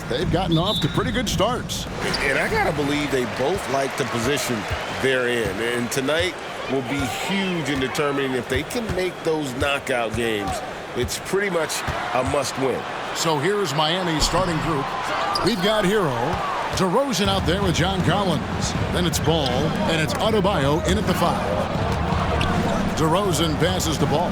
they've gotten off to pretty good starts. And I got to believe they both like the position they're in. And tonight will be huge in determining if they can make those knockout games. It's pretty much a must-win. So here's Miami's starting group. We've got Hero, DeRozan out there with John Collins. Then it's Ball, and it's Adebayo in at the 5. DeRozan passes the ball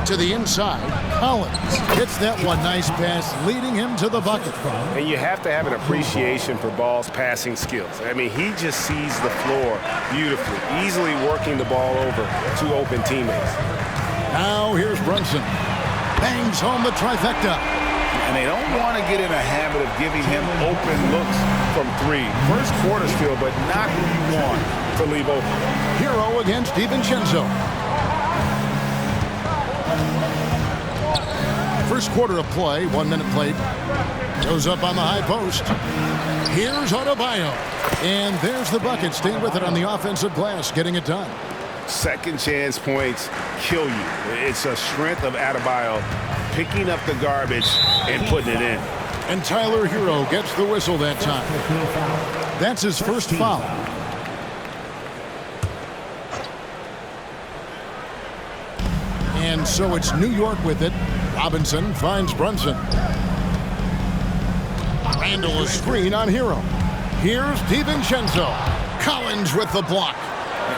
to the inside. Collins hits that one. Nice pass, leading him to the bucket. And you have to have an appreciation for Ball's passing skills. I mean, he just sees the floor beautifully, easily working the ball over to open teammates. Now here's Brunson. Bangs home the trifecta. And they don't want to get in a habit of giving him open looks from 3. First quarter's feel, but not who you want to leave open. Hero against DiVincenzo. First quarter of play, 1 minute played. Goes up on the high post. Here's Adebayo. And there's the bucket. Staying with it on the offensive glass, getting it done. Second chance points kill you. It's a strength of Adebayo picking up the garbage and putting it in. And Tyler Hero gets the whistle that time. That's his first foul. And so it's New York with it. Robinson finds Brunson. Randall a screen on Hero. Here's DiVincenzo. Collins with the block.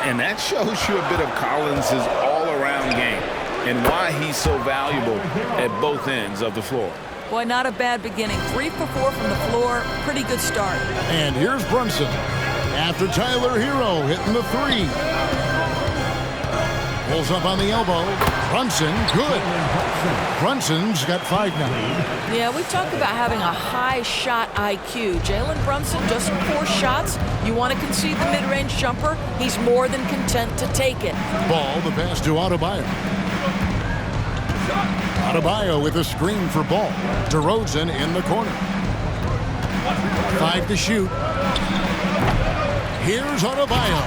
And that shows you a bit of Collins' all-around game and why he's so valuable at both ends of the floor. Boy, not a bad beginning. 3 for 4 from the floor. Pretty good start. And here's Brunson. After Tyler Hero hitting the 3. Pulls up on the elbow. Brunson, good. Brunson's got 5 now. Yeah, we talk about having a high shot IQ. Jalen Brunson, just 4 shots. You want to concede the mid-range jumper, he's more than content to take it. Ball, the pass to Adebayo. Adebayo with a screen for Ball. DeRozan in the corner. 5 to shoot. Here's Adebayo.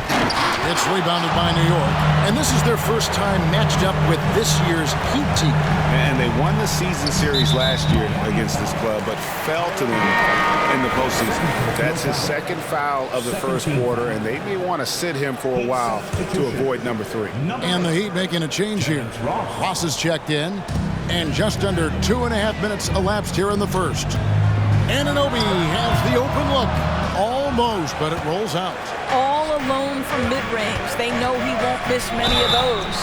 It's rebounded by New York. And this is their first time matched up with this year's Heat team. And they won the season series last year against this club, but fell to them in the postseason. That's his second foul of the first quarter, and they may want to sit him for a while to avoid number 3. And the Heat making a change here. Ross is checked in, and just under 2.5 minutes elapsed here in the first. Anunoby has the open look. Almost, but it rolls out. All alone from mid-range. They know he won't miss many of those.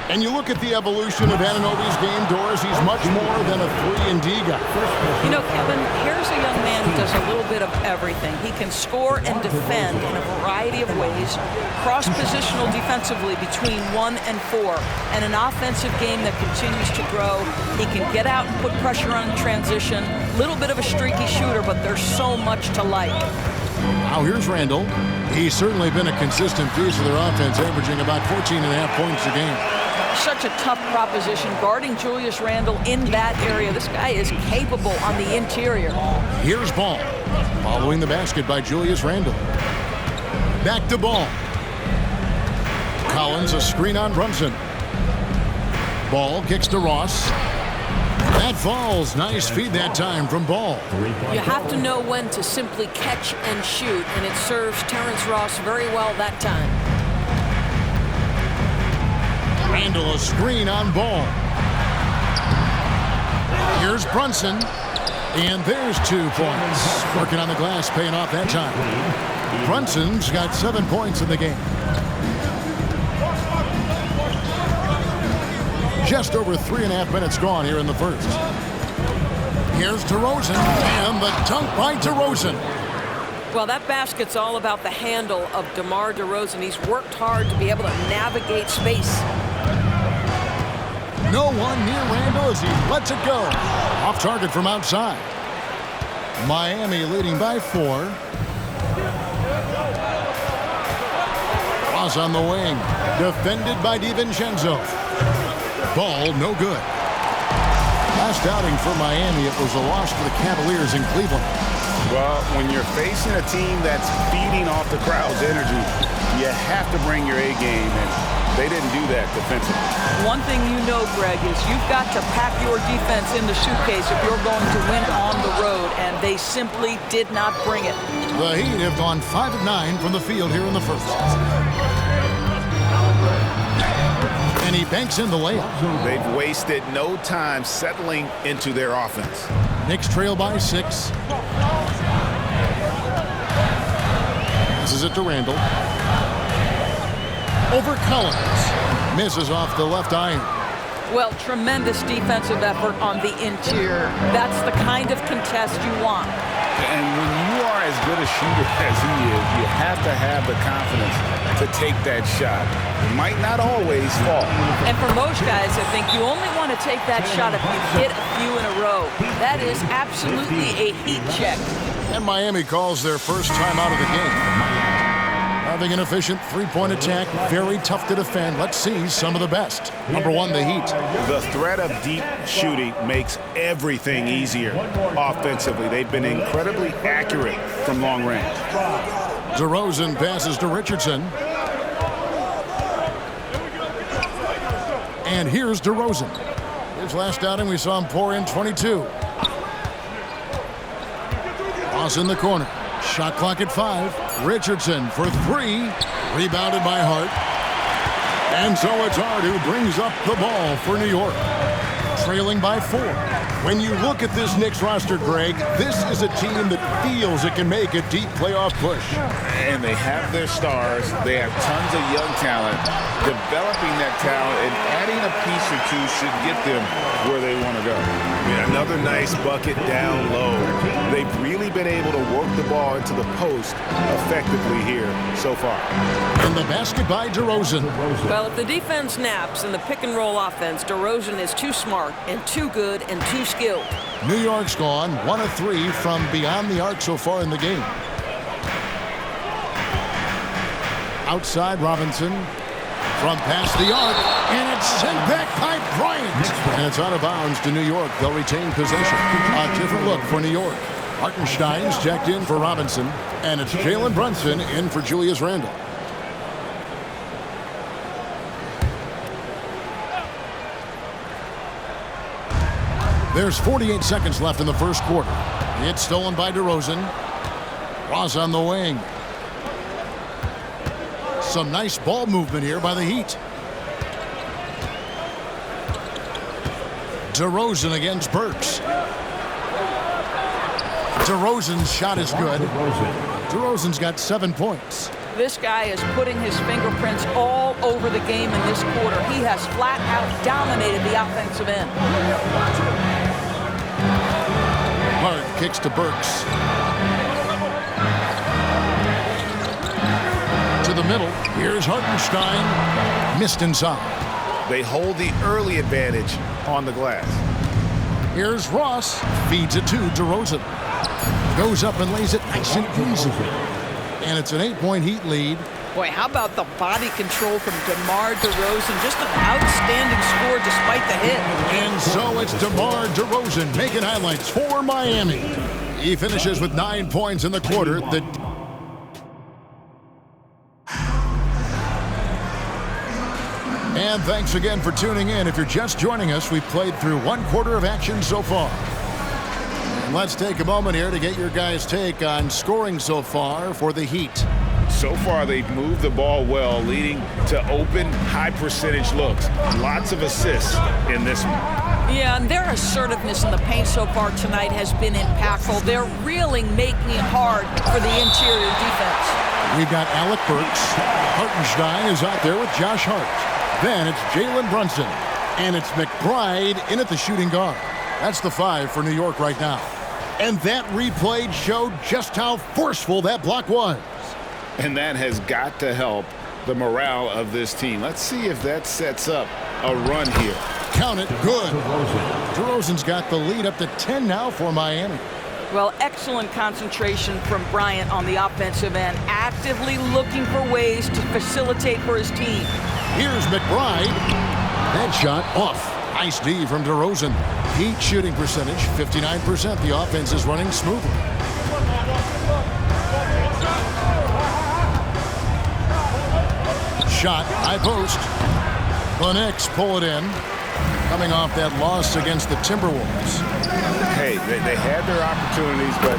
And you look at the evolution of Anunoby's game, Doris, he's much more than a 3-and-D guy. You know, Kevin, here's a young man who does a little bit of everything. He can score and defend in a variety of ways, cross-positional defensively between 1 and 4, and an offensive game that continues to grow. He can get out and put pressure on transition. Little bit of a streaky shooter, but there's so much to like. Now here's Randall. He's certainly been a consistent piece of their offense, averaging about 14.5 points a game. Such a tough proposition, guarding Julius Randle in that area. This guy is capable on the interior. Here's Ball, following the basket by Julius Randle. Back to Ball. Collins, a screen on Brunson. Ball kicks to Ross. That falls. Nice feed that time from Ball. You have to know when to simply catch and shoot, and it serves Terrence Ross very well that time. Randall, a screen on Ball. Here's Brunson, and there's 2 points. Working on the glass, paying off that time. Brunson's got 7 points in the game. Just over 3.5 minutes gone here in the first. Here's DeRozan, and the dunk by DeRozan. Well, that basket's all about the handle of DeMar DeRozan. He's worked hard to be able to navigate space. No one near Randall as he lets it go. Off target from outside. Miami leading by 4. Ross on the wing. Defended by DiVincenzo. Ball, no good. Last outing for Miami, it was a loss to the Cavaliers in Cleveland. Well, when you're facing a team that's feeding off the crowd's energy, you have to bring your A game and They didn't do that defensively. One thing you know, Greg, is you've got to pack your defense in the suitcase if you're going to win on the road, and they simply did not bring it. The Heat have gone 5 of 9 from the field here in the first. And he banks in the layup. They've wasted no time settling into their offense. Knicks trail by 6. Passes it to Randall. Over Collins. Misses off the left iron. Well, tremendous defensive effort on the interior. That's the kind of contest you want. And when you are as good a shooter as he is, you have to have the confidence to take that shot. It might not always fall. And for most guys, I think you only want to take that shot if you hit a few in a row. That is absolutely a heat check. And Miami calls their first time out of the game. Having an efficient three-point attack, very tough to defend. Let's see some of the best. Number 1, the Heat. The threat of deep shooting makes everything easier offensively. They've been incredibly accurate from long range. DeRozan passes to Richardson. And here's DeRozan. His last outing, we saw him pour in 22. Cross in the corner. Shot clock at 5. Richardson for 3. Rebounded by Hart. And so it's Hart who brings up the ball for New York. Trailing by 4. When you look at this Knicks roster, Greg, this is a team that feels it can make a deep playoff push. And they have their stars. They have tons of young talent. Developing that talent and adding a piece or two should get them where they want to go. Another nice bucket down low. They've really been able to work the ball into the post effectively here so far. And the basket by DeRozan. Well, if the defense naps in the pick-and-roll offense, DeRozan is too smart and too good and too skilled. New York's gone 1 of 3 from beyond the arc so far in the game. Outside Robinson. From past the arc, and it's sent back by Bryant. And it's out of bounds to New York. They'll retain possession. A different look for New York. Hartenstein's checked in for Robinson, and it's Jalen Brunson in for Julius Randle. There's 48 seconds left in the first quarter. It's stolen by DeRozan. Ross on the wing. Some nice ball movement here by the Heat. DeRozan against Burks. DeRozan's shot is good. DeRozan's got 7 points. This guy is putting his fingerprints all over the game in this quarter. He has flat out dominated the offensive end. Hart kicks to Burks. To the middle. Here's Hartenstein. Missed inside. They hold the early advantage on the glass. Here's Ross. Feeds it to DeRozan. Goes up and lays it nice and easy. And it's an 8-point Heat lead. Boy, how about the body control from DeMar DeRozan? Just an outstanding score despite the hit. And so it's DeMar DeRozan making highlights for Miami. He finishes with 9 points in the quarter. And thanks again for tuning in. If you're just joining us, we've played through 1 quarter of action so far. And let's take a moment here to get your guys' take on scoring so far for the Heat. So far, they've moved the ball well, leading to open, high-percentage looks. Lots of assists in this one. Yeah, and their assertiveness in the paint so far tonight has been impactful. They're really making it hard for the interior defense. We've got Alec Burks. Hartenstein is out there with Josh Hart. Then it's Jalen Brunson. And it's McBride in at the shooting guard. That's the 5 for New York right now. And that replay showed just how forceful that block was. And that has got to help the morale of this team. Let's see if that sets up a run here. Count it. Good. DeRozan's got the lead up to 10 now for Miami. Well, excellent concentration from Bryant on the offensive end, actively looking for ways to facilitate for his team. Here's McBride. That shot off. Nice D from DeRozan. Heat shooting percentage, 59%. The offense is running smoothly. Shot, high post. The Knicks pull it in, coming off that loss against the Timberwolves. Hey, they had their opportunities, but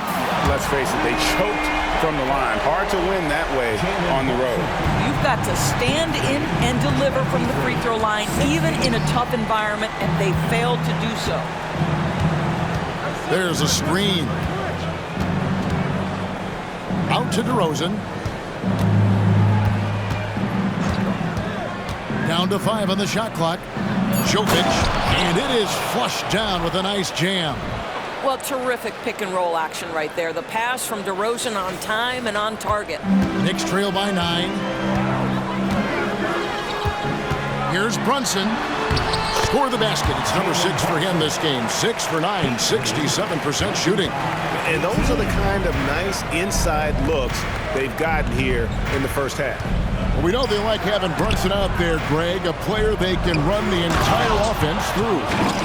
let's face it, they choked from the line. Hard to win that way on the road. You've got to stand in and deliver from the free throw line, even in a tough environment, and they failed to do so. There's a screen. Out to DeRozan. Down to 5 on the shot clock. Jovic, and it is flushed down with a nice jam. Well, terrific pick and roll action right there. The pass from DeRozan on time and on target. Knicks trail by 9. Here's Brunson. Score the basket. It's number 6 for him this game. 6 for 9, 67% shooting. And those are the kind of nice inside looks they've gotten here in the first half. Well, we know they like having Brunson out there, Greg, a player they can run the entire offense through.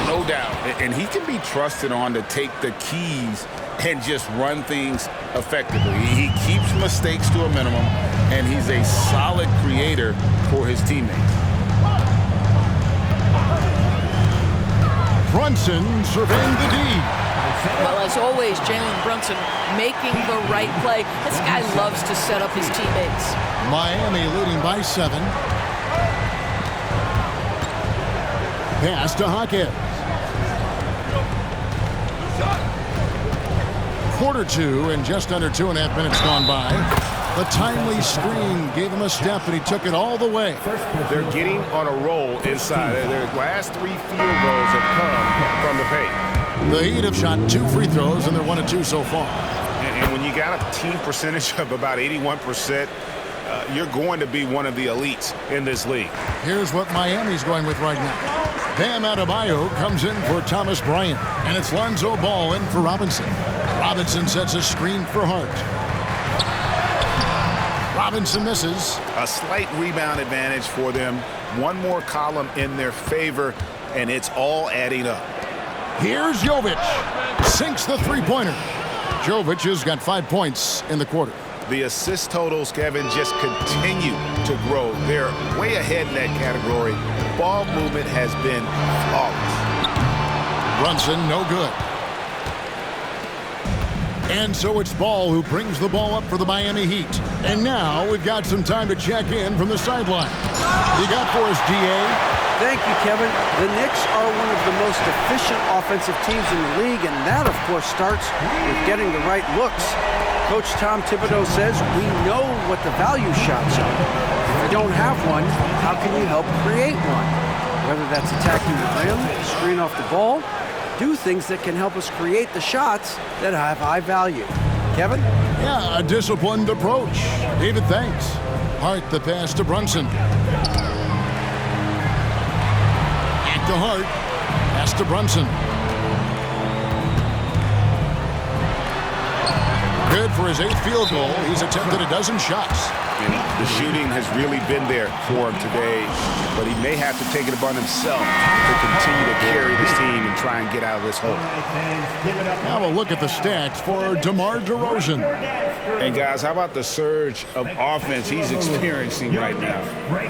No doubt. And he can be trusted on to take the keys and just run things effectively. He keeps mistakes to a minimum, and he's a solid creator for his teammates. Brunson surveying the D. Well, as always, Jalen Brunson making the right play. This guy loves to set up his teammates. Miami leading by 7. Pass to Hawkins. Quarter 2 and just under 2.5 minutes gone by. The timely screen gave him a step, and he took it all the way. They're getting on a roll inside. Their last 3 field goals have come from the paint. The Heat have shot 2 free throws, and they're 1 of 2 so far. And when you got a team percentage of about 81%, you're going to be one of the elites in this league. Here's what Miami's going with right now. Bam Adebayo comes in for Thomas Bryant, and it's Lonzo Ball in for Robinson. Robinson sets a screen for Hart. Robinson misses. A slight rebound advantage for them. One more column in their favor, and it's all adding up. Here's Jovic. Sinks the three-pointer. Jovic has got 5 points in the quarter. The assist totals, Kevin, just continue to grow. They're way ahead in that category. Ball movement has been flawless. Brunson, no good. And so it's Ball who brings the ball up for the Miami Heat. And now we've got some time to check in from the sideline. You got for us, DA? Thank you, Kevin. The Knicks are one of the most efficient offensive teams in the league, and that, of course, starts with getting the right looks. Coach Tom Thibodeau says we know what the value shots are. If you don't have one, how can you help create one? Whether that's attacking the rim, screen off the ball, do things that can help us create the shots that have high value. Kevin? Yeah, a disciplined approach. David, thanks. Hart the pass to Brunson. To Hart, pass to Brunson. Good for his 8th field goal. He's attempted a dozen shots. And the shooting has really been there for him today, but he may have to take it upon himself to continue to carry this team and try and get out of this hole. Now we'll look at the stats for DeMar DeRozan. And guys, how about the surge of offense he's experiencing right now?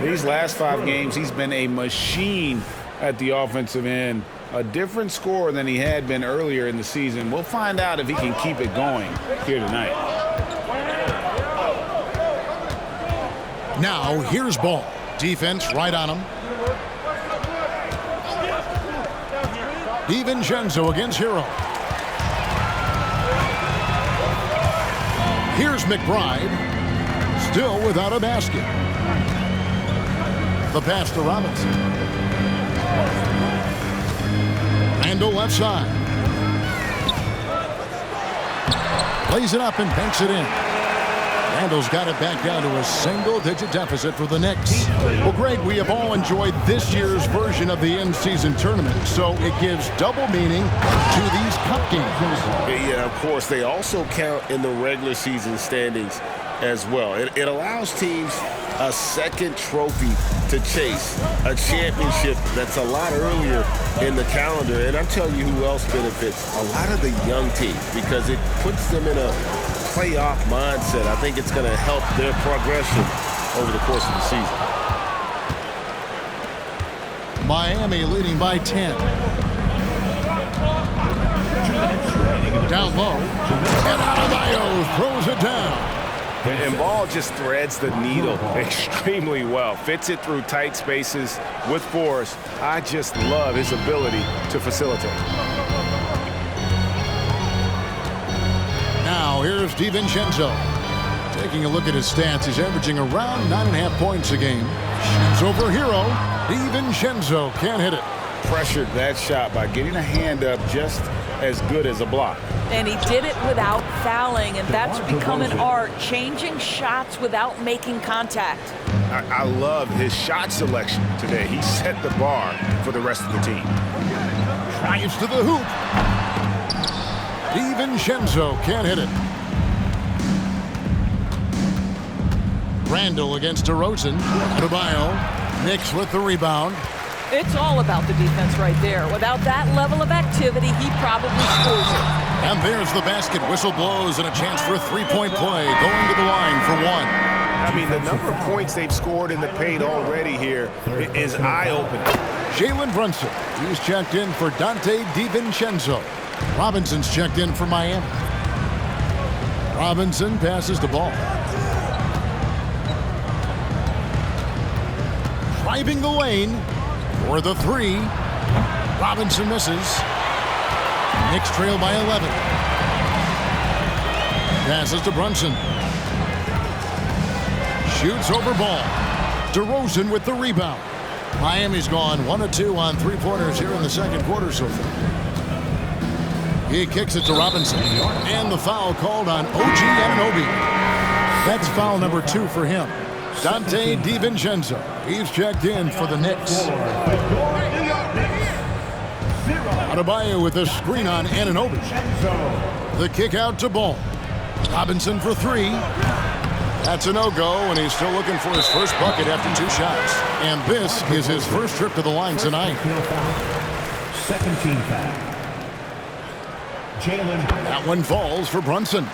These last 5 games, he's been a machine at the offensive end, a different scorer than he had been earlier in the season. We'll find out if he can keep it going here tonight. Now here's Ball. Defense right on him. DiVincenzo against Hero. Here's McBride. Still without a basket. The pass to Robinson. Randall left side. Plays it up and banks it in. Randall's got it back down to a single-digit deficit for the Knicks. Well, Greg, we have all enjoyed this year's version of the in-season tournament, so it gives double meaning to these cup games. Yeah, of course. They also count in the regular season standings as well. It allows teams a second trophy to chase, a championship that's a lot earlier in the calendar. And I'm telling you who else benefits, a lot of the young teams, because it puts them in a playoff mindset. I think it's going to help their progression over the course of the season. Miami leading by 10. Down low. And Adebayo throws it down. And Ball just threads the needle extremely well. Fits it through tight spaces with force. I just love his ability to facilitate. Now here's DiVincenzo. Taking a look at his stats, he's averaging around 9.5 points a game. Shoots over Hero. DiVincenzo can't hit it. Pressured that shot by getting a hand up just as good as a block. And he did it without fouling, and that's become an art, changing shots without making contact. I love his shot selection today. He set the bar for the rest of the team. Drives to the hoop. DiVincenzo can't hit it. Randall against DeRozan. Adebayo. Knicks with the rebound. It's all about the defense right there. Without that level of activity, he probably scores it. And there's the basket. Whistle blows and a chance for a three-point play. Going to the line for one. I mean, the number of points they've scored in the paint already here is eye-opening. Jalen Brunson. He's checked in for Dante DiVincenzo. Robinson's checked in for Miami. Robinson passes the ball. Driving the lane for the three. Robinson misses. Knicks trail by 11. Passes to Brunson. Shoots over Ball. DeRozan with the rebound. Miami's gone 1 of 2 on three-pointers here in the second quarter so far. He kicks it to Robinson. And the foul called on OG Anunoby. That's foul number 2 for him. Dante DiVincenzo. He's checked in for the Knicks. Adebayo with a screen on Anunoby. The kick out to Ball. Robinson for 3. That's a no-go, and he's still looking for his first bucket after 2 shots. And this is his first trip to the line tonight. Second team foul. Jalen. That one falls for Brunson.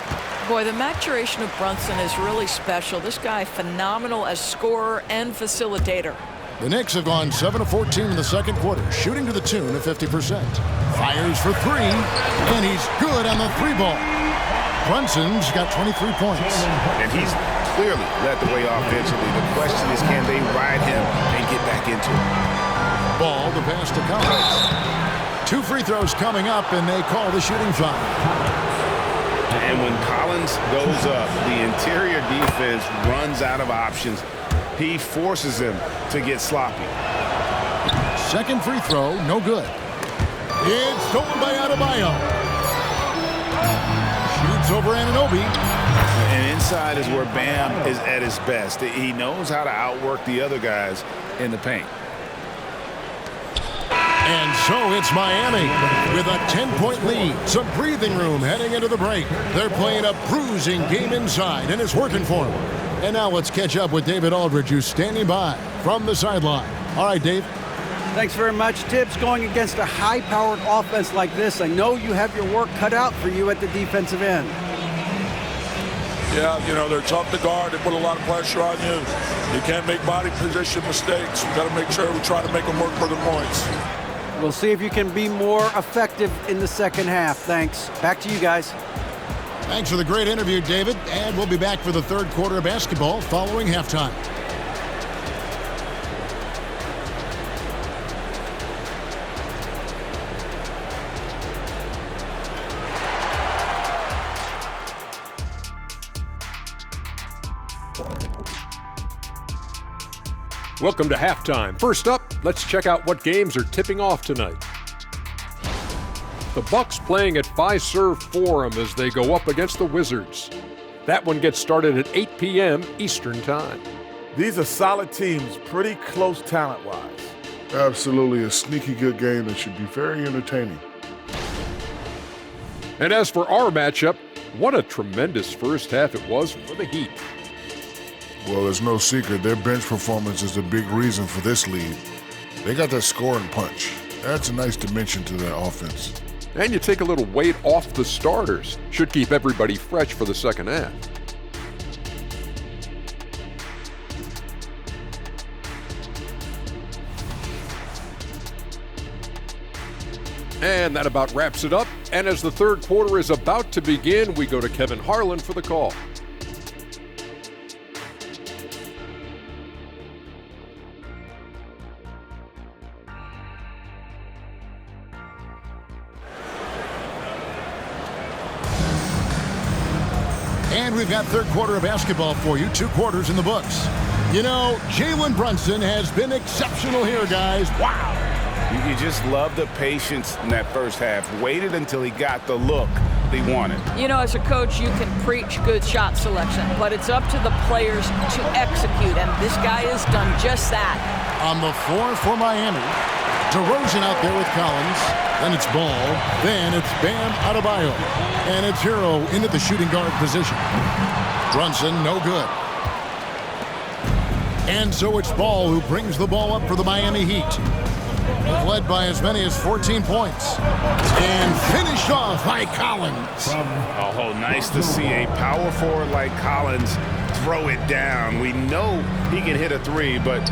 Boy, the maturation of Brunson is really special. This guy, phenomenal as scorer and facilitator. The Knicks have gone 7 of 14 in the second quarter, shooting to the tune of 50%. Fires for 3, and he's good on the 3-ball. Brunson's got 23 points. And he's clearly led the way offensively. The question is, can they ride him and get back into it? Ball to pass to Collins. 2 free throws coming up, and they call the shooting foul. And when Collins goes up, the interior defense runs out of options. He forces them to get sloppy. Second free throw, no good. It's stolen by Adebayo. Shoots over Anunoby. And inside is where Bam is at his best. He knows how to outwork the other guys in the paint. And so it's Miami with a 10-point lead. Some breathing room heading into the break. They're playing a bruising game inside, and it's working for them. And now let's catch up with David Aldridge, who's standing by from the sideline. All right, Dave. Thanks very much, Tibbs. Going against a high-powered offense like this, I know you have your work cut out for you at the defensive end. Yeah, you know, they're tough to guard. They put a lot of pressure on you. You can't make body position mistakes. We've got to make sure we try to make them work for the points. We'll see if you can be more effective in the second half. Thanks. Back to you guys. Thanks for the great interview, David. And we'll be back for the third quarter of basketball following halftime. Welcome to halftime. First up, let's check out what games are tipping off tonight. The Bucks playing at Fiserv Forum as they go up against the Wizards. That one gets started at 8 p.m. Eastern Time. These are solid teams, pretty close talent-wise. Absolutely a sneaky good game that should be very entertaining. And as for our matchup, what a tremendous first half it was for the Heat. Well, there's no secret. Their bench performance is the big reason for this lead. They got that scoring punch. That's a nice dimension to their offense. And you take a little weight off the starters. Should keep everybody fresh for the second half. And that about wraps it up. And as the third quarter is about to begin, we go to Kevin Harlan for the call. And we've got third quarter of basketball for you, 2 quarters in the books. You know, Jalen Brunson has been exceptional here, guys. Wow. You just love the patience in that first half. Waited until he got the look he wanted. You know, as a coach, you can preach good shot selection, but it's up to the players to execute, and this guy has done just that. On the floor for Miami, DeRozan out there with Collins. Then it's Ball. Then it's Bam Adebayo. And it's Hero into the shooting guard position. Brunson, no good. And so it's Ball who brings the ball up for the Miami Heat. Led by as many as 14 points. And finished off by Collins. Oh, nice to see a power forward like Collins throw it down. We know he can hit a 3, but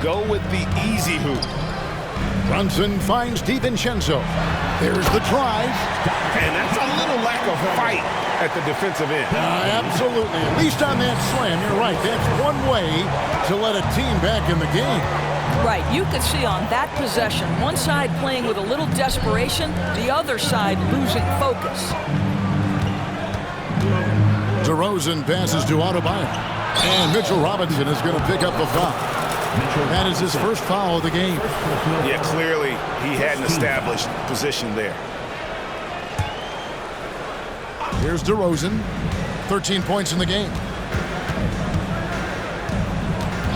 go with the easy hoop. Brunson finds DiVincenzo. There's the drive. And that's a little lack of fight at the defensive end. Absolutely. At least on that slam, you're right. That's one way to let a team back in the game. Right. You could see on that possession, one side playing with a little desperation, the other side losing focus. DeRozan passes to Adebayo. And Mitchell Robinson is going to pick up the foul. That is his first foul of the game. Yeah, clearly he hadn't established position there. Here's DeRozan, 13 points in the game.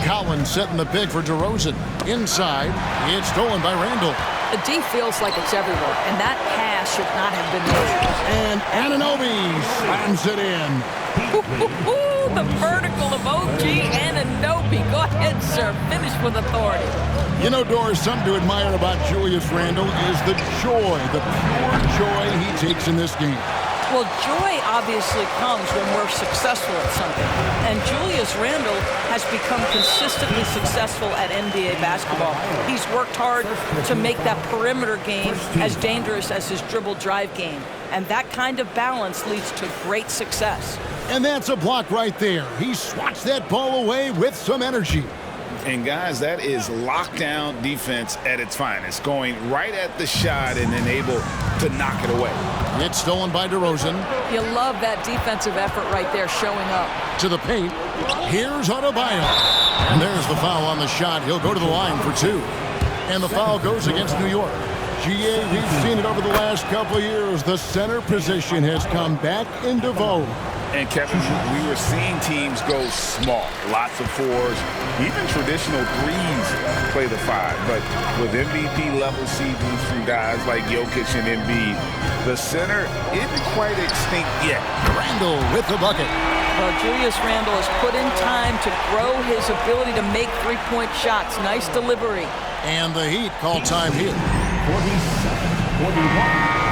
Collins setting the pick for DeRozan. Inside, it's stolen by Randall. The D feels like it's everywhere, and that pass should not have been made. And Anunoby slams it in. The vertical of OG Anunoby. Go ahead, sir. Finish with authority. You know, Doris, something to admire about Julius Randle is the joy, the pure joy he takes in this game. Well, joy obviously comes when we're successful at something. And Julius Randle has become consistently successful at NBA basketball. He's worked hard to make that perimeter game as dangerous as his dribble drive game. And that kind of balance leads to great success. And that's a block right there. He swats that ball away with some energy. And guys, that is lockdown defense at its finest, going right at the shot and then able to knock it away. It's stolen by DeRozan. You love that defensive effort right there showing up. To the paint. Here's Adebayo. And there's the foul on the shot. He'll go to the line for 2. And the foul goes against New York. GA, we've seen it over the last couple of years. The center position has come back into vogue. And Kevin, we were seeing teams go small, lots of 4s, even traditional 3s play the 5. But with MVP-level seasons from guys like Jokic and Embiid, the center isn't quite extinct yet. Randle with the bucket. Well, Julius Randle has put in time to grow his ability to make three-point shots. Nice delivery. And the Heat call time here. 47-41.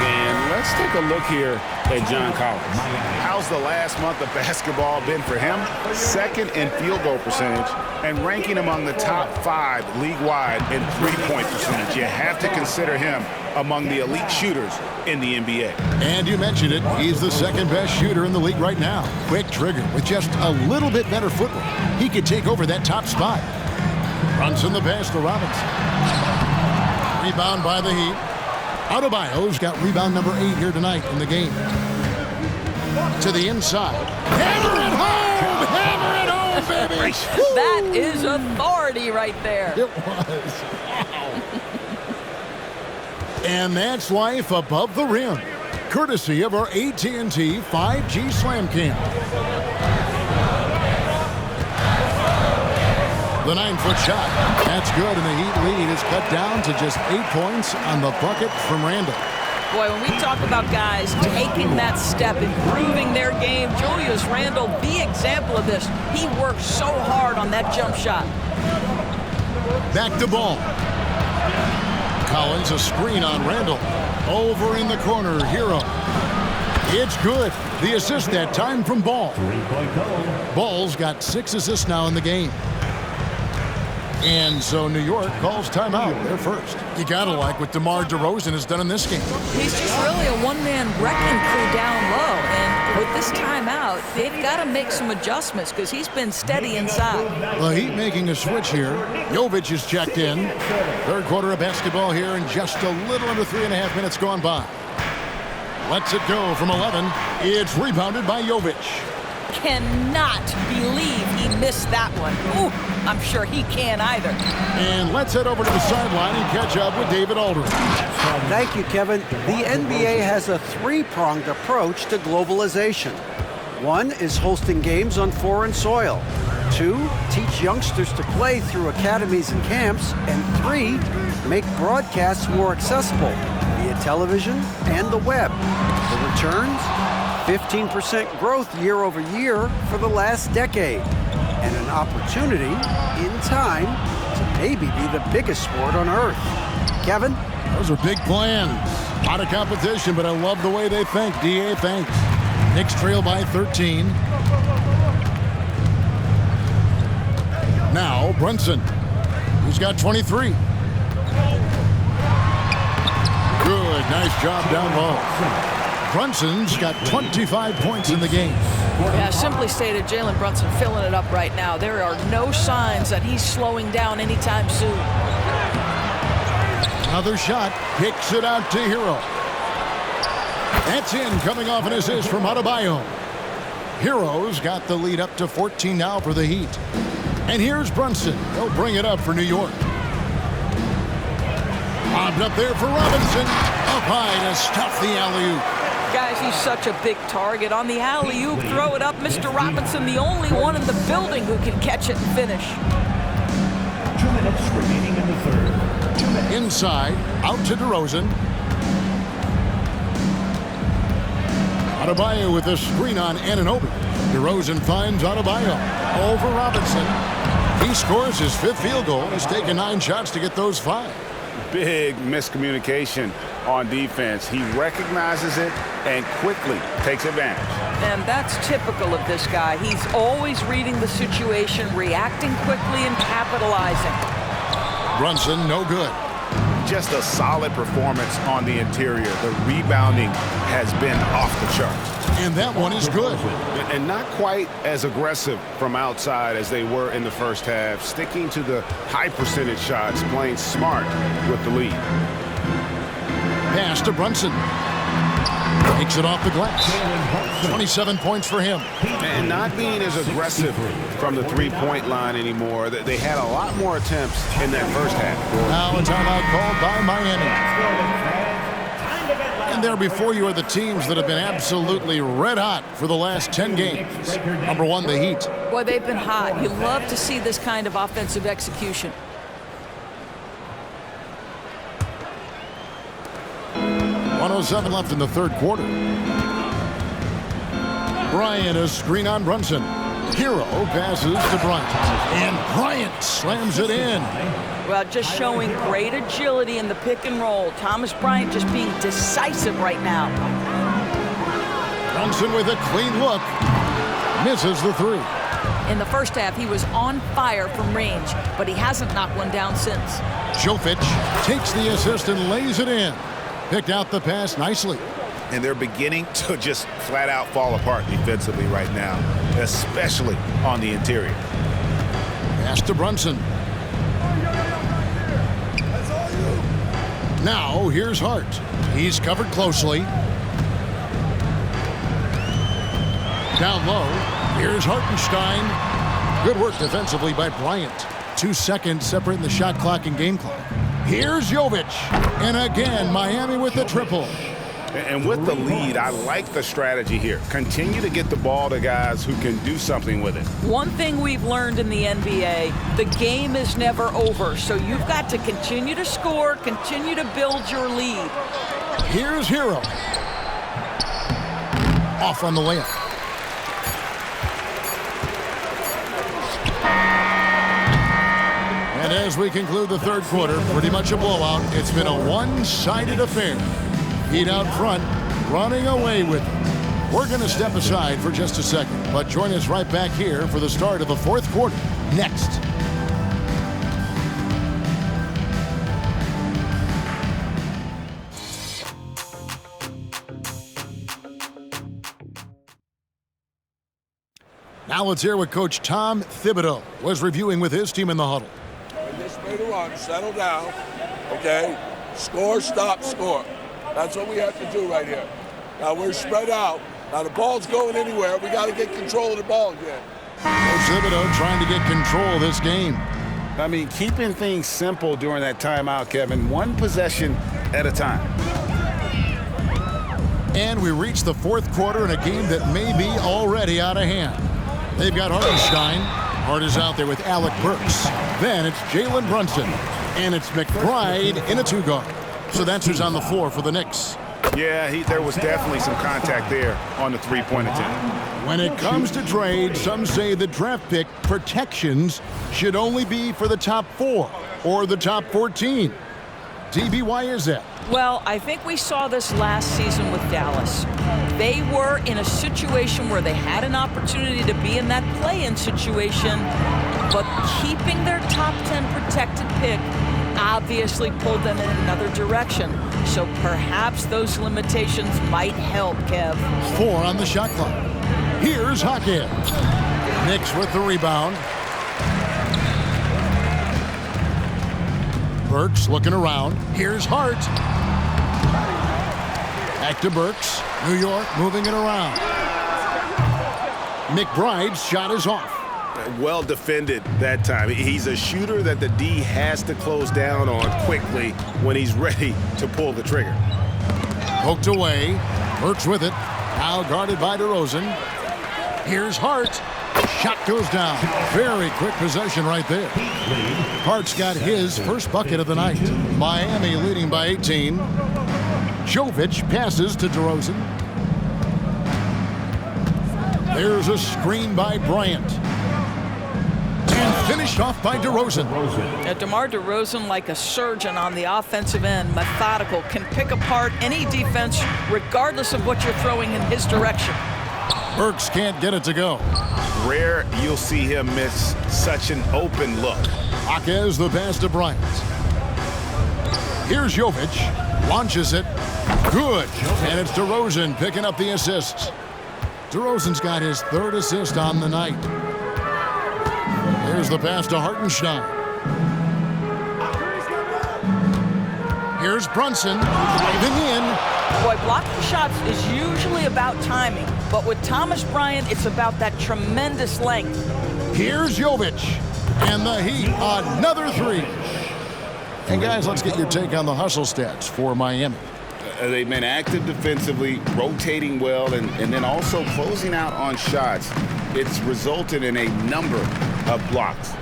And let's take a look here at John Collins. How's the last month of basketball been for him? Second in field goal percentage and ranking among the top 5 league-wide in three-point percentage. You have to consider him among the elite shooters in the NBA. And you mentioned it, he's the second best shooter in the league right now. Quick trigger with just a little bit better footwork. He could take over that top spot. Brunson the pass to Robinson. Rebound by the Heat. Adebayo's got rebound number 8 here tonight in the game. To the inside. Hammer it home! Hammer it home, baby! That is authority right there. It was. Wow. And that's life above the rim. Courtesy of our AT&T 5G Slam Cam. The 9-foot shot. That's good, and the Heat lead is cut down to just 8 points on the bucket from Randle. Boy, when we talk about guys taking that step, improving their game, Julius Randle, the example of this. He worked so hard on that jump shot. Back to Ball. Collins, a screen on Randle. Over in the corner, Hero. It's good. The assist that time from Ball. Ball's got 6 assists now in the game. And so New York calls timeout. They're first. You gotta like what DeMar DeRozan has done in this game. He's just really a one-man wrecking crew down low. And with this timeout, they've got to make some adjustments because he's been steady inside. The Heat making a switch here. Jovic is checked in. Third quarter of basketball here, and just a little under 3.5 minutes gone by. Lets it go from 11. It's rebounded by Jovic. Cannot believe he missed that one. Ooh, I'm sure he can't either. And let's head over to the sideline and catch up with David Aldridge. Thank you, Kevin. The NBA has a three-pronged approach to globalization. One is hosting games on foreign soil. Two, teach youngsters to play through academies and camps. And three, make broadcasts more accessible via television and the web. The returns? 15% growth year over year for the last decade. And an opportunity, in time, to maybe be the biggest sport on earth. Kevin? Those are big plans. A lot of competition, but I love the way they think. DA thanks. Knicks trail by 13. Now Brunson, who's got 23. Good, nice job down low. Brunson's got 25 points in the game. Yeah, simply stated, Jalen Brunson filling it up right now. There are no signs that he's slowing down anytime soon. Another shot, kicks it out to Hero. That's in, coming off an assist from Adebayo. Hero's got the lead up to 14 now for the Heat. And here's Brunson. He'll bring it up for New York. Bobbed up there for Robinson. Up high to stuff the alley-oop. Guys, he's such a big target. On the alley-oop, throw it up. Mr. Robinson, the only one in the building who can catch it and finish. 2 minutes remaining in the third. 2 minutes. Inside, out to DeRozan. Adebayo with a screen on Anunoby. DeRozan finds Adebayo over Robinson. He scores his 5th field goal. He's taken 9 shots to get those 5. Big miscommunication on defense. He recognizes it and quickly takes advantage. And that's typical of this guy. He's always reading the situation, reacting quickly, and capitalizing. Brunson, no good. Just a solid performance on the interior. The rebounding has been off the charts. And that one is good. And not quite as aggressive from outside as they were in the first half. Sticking to the high percentage shots, playing smart with the lead. Pass to Brunson. Takes it off the glass. 27 points for him. And not being as aggressive from the three-point line anymore. They had a lot more attempts in that first half. Now a timeout called by Miami. And there before you are the teams that have been absolutely red hot for the last 10 games. Number 1, the Heat. Boy, they've been hot. You love to see this kind of offensive execution. .107 left in the third quarter. Bryant, a screen on Brunson. Hero passes to Bryant. And Bryant slams it in. Well, just showing great agility in the pick and roll. Thomas Bryant just being decisive right now. Brunson with a clean look. Misses the 3. In the first half, he was on fire from range, but he hasn't knocked one down since. Jovic takes the assist and lays it in. Picked out the pass nicely. And they're beginning to just flat out fall apart defensively right now, especially on the interior. Pass to Brunson. Now here's Hart. He's covered closely. Down low. Here's Hartenstein. Good work defensively by Bryant. 2 seconds separating the shot clock and game clock. Here's Jovic. And again, Miami with the triple. And with the lead, I like the strategy here. Continue to get the ball to guys who can do something with it. One thing we've learned in the NBA, the game is never over. So you've got to continue to score, continue to build your lead. Here's Hero. Off on the layup. And as we conclude the third quarter, pretty much a blowout. It's been a one-sided affair. Heat out front, running away with it. We're going to step aside for just a second, but join us right back here for the start of the fourth quarter next. Now let's hear what Coach Tom Thibodeau was reviewing with his team in the huddle. When this made a run, settle down, okay? Score, stop, score. That's what we have to do right here. Now we're spread out. Now the ball's going anywhere. We got to get control of the ball again. Coach Thibodeau trying to get control of this game. I mean, keeping things simple during that timeout, Kevin. One possession at a time. And we reach the fourth quarter in a game that may be already out of hand. They've got Hartenstein. Hart is out there with Alec Burks. Then it's Jalen Brunson. And it's McBride in a two-guard. So that's who's on the floor for the Knicks. Yeah, there was definitely some contact there on the three-point attempt. When it comes to trades, some say the draft pick protections should only be for the top 4 or the top 14. DB, why is that? Well, I think we saw this last season with Dallas. They were in a situation where they had an opportunity to be in that play-in situation, but keeping their top 10 protected pick obviously pulled them in another direction. So perhaps those limitations might help, Kev. 4 on the shot clock. Here's Hackett. Knicks with the rebound. Burks looking around. Here's Hart. Back to Burks. New York moving it around. McBride's shot is off. Well defended that time. He's a shooter that the D has to close down on quickly when he's ready to pull the trigger. Poked away. Burks with it. Now guarded by DeRozan. Here's Hart. Shot goes down. Very quick possession right there. Hart's got his first bucket of the night. Miami leading by 18. Jovic passes to DeRozan. There's a screen by Bryant. And finished off by DeRozan. DeMar DeRozan, like a surgeon on the offensive end, methodical, can pick apart any defense regardless of what you're throwing in his direction. Burks can't get it to go. Rare you'll see him miss such an open look. Jaquez the pass to Bryant. Here's Jovic. Launches it. Good. And it's DeRozan picking up the assists. DeRozan's got his 3rd assist on the night. Here's the pass to Hartenstein. Here's Brunson driving in. Boy, blocking shots is usually about timing, but with Thomas Bryant, it's about that tremendous length. Here's Jovic. And the Heat, another 3. And guys, let's get your take on the hustle stats for Miami. They've been active defensively, rotating well, and then also closing out on shots. It's resulted in a number of blocks.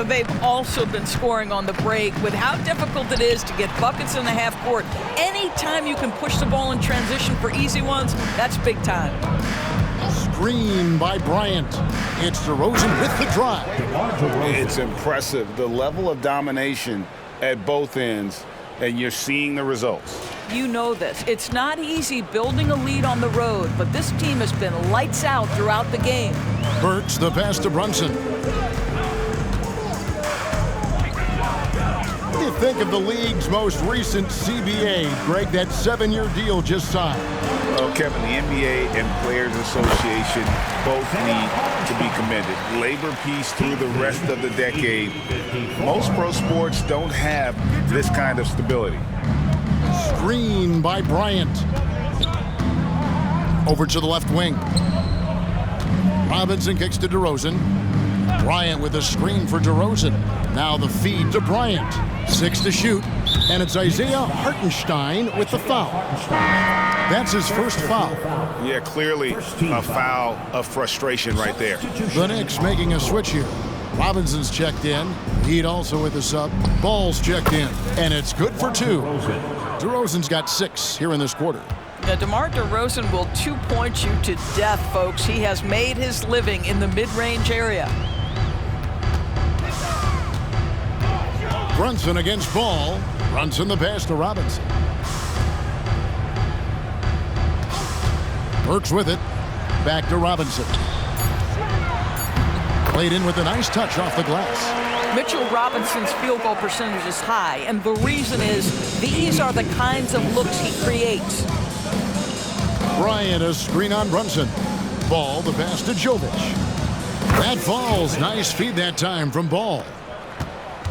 They've also been scoring on the break. With how difficult it is to get buckets in the half court, anytime you can push the ball in transition for easy ones, that's big time. Screen by Bryant. It's DeRozan with the drive. It's impressive, the level of domination at both ends, and you're seeing the results. You know this. It's not easy building a lead on the road, but this team has been lights out throughout the game. Burks the pass to Brunson. What do you think of the league's most recent CBA, Greg, that 7-year deal just signed? Well, Kevin, the NBA and Players Association both need to be commended. Labor peace through the rest of the decade. Most pro sports don't have this kind of stability. Screen by Bryant. Over to the left wing. Robinson kicks to DeRozan. Bryant with a screen for DeRozan. Now the feed to Bryant. 6 to shoot. And it's Isaiah Hartenstein with the foul. That's his first foul. Yeah, clearly a foul of frustration right there. The Knicks making a switch here. Robinson's checked in. Heat also with the sub. Ball's checked in. And it's good for 2. DeRozan's got 6 here in this quarter. Now, DeMar DeRozan will 2-point you to death, folks. He has made his living in the mid-range area. Brunson against Ball. Brunson the pass to Robinson. Burks with it. Back to Robinson. Played in with a nice touch off the glass. Mitchell Robinson's field goal percentage is high, and the reason is these are the kinds of looks he creates. Bryant a screen on Brunson. Ball the pass to Jovic. That falls. Nice feed that time from Ball.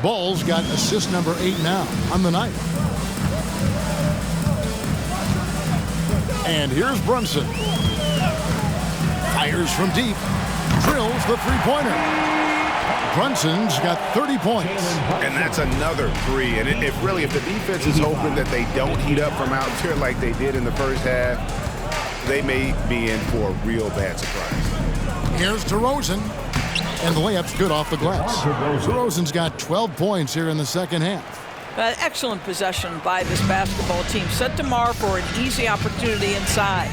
Ball's got assist number 8 now on the night. And here's Brunson. Fires from deep. Drills the three-pointer. Brunson's got 30 points. And that's another 3. And if the defense is hoping that they don't heat up from out there like they did in the first half, they may be in for a real bad surprise. Here's DeRozan. And the layup's good off the glass. DeRozan's got 12 points here in the second half. Excellent possession by this basketball team. Set DeMar for an easy opportunity inside.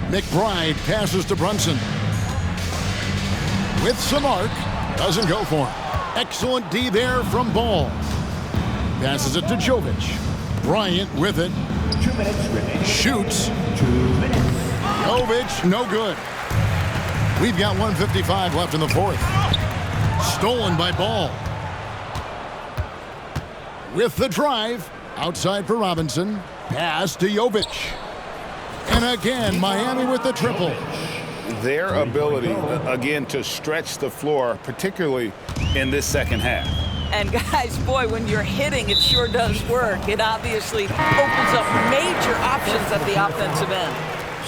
McBride passes to Brunson. With some arc, doesn't go for him. Excellent D there from Ball. Passes it to Jovic. Bryant with it. 2 minutes remaining. Shoots. 2 minutes. Jovic, no good. We've got 1:55 left in the fourth. Stolen by Ball. With the drive, outside for Robinson. Pass to Jovic. And again, Miami with the triple. Their ability, again, to stretch the floor, particularly in this second half. And guys, boy, when you're hitting, it sure does work. It obviously opens up major options at the offensive end.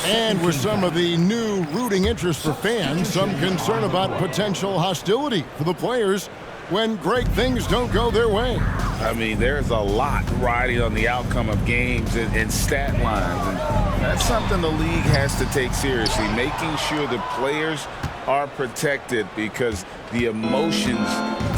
And with some of the new rooting interest for fans, some concern about potential hostility for the players when great things don't go their way. I mean, there's a lot riding on the outcome of games and stat lines. And that's something the league has to take seriously, making sure the players are protected because the emotions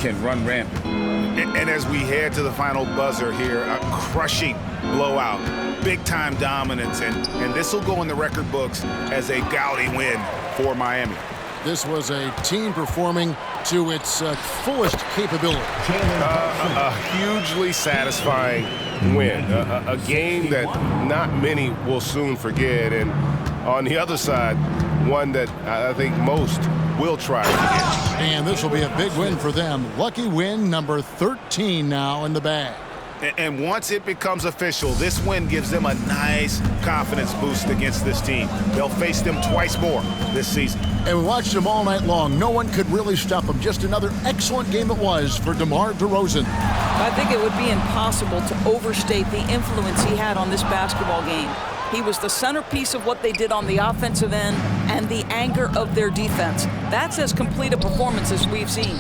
can run rampant. And as we head to the final buzzer here, a crushing blowout, big-time dominance, and this will go in the record books as a gaudy win for Miami. This was a team performing to its fullest capability. A hugely satisfying win. A game that not many will soon forget. And on the other side, one that I think most will try to forget. And this will be a big win for them. Lucky win number 13 now in the bag. And once it becomes official, this win gives them a nice confidence boost against this team. They'll face them twice more this season. And we watched them all night long. No one could really stop them. Just another excellent game it was for DeMar DeRozan. I think it would be impossible to overstate the influence he had on this basketball game. He was the centerpiece of what they did on the offensive end and the anchor of their defense. That's as complete a performance as we've seen.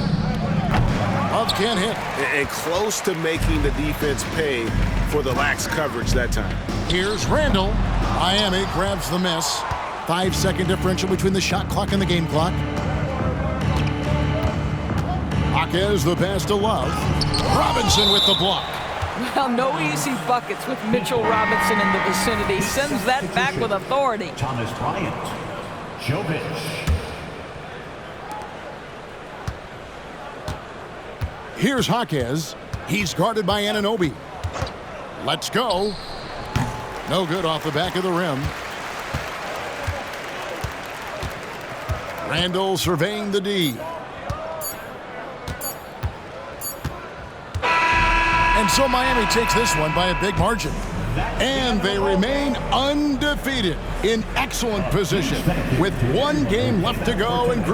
Love can't hit. And close to making the defense pay for the lax coverage that time. Here's Randall. Miami grabs the miss. 5-second differential between the shot clock and the game clock. Jaquez the pass to Love. Robinson with the block. Well, no easy buckets with Mitchell Robinson in the vicinity. Sends that back with authority. Thomas Bryant. Jovic. Here's Jaquez. He's guarded by Anunoby. Let's go. No good off the back of the rim. Randall surveying the D. And so Miami takes this one by a big margin. And they remain undefeated in excellent position with one game left to go in Group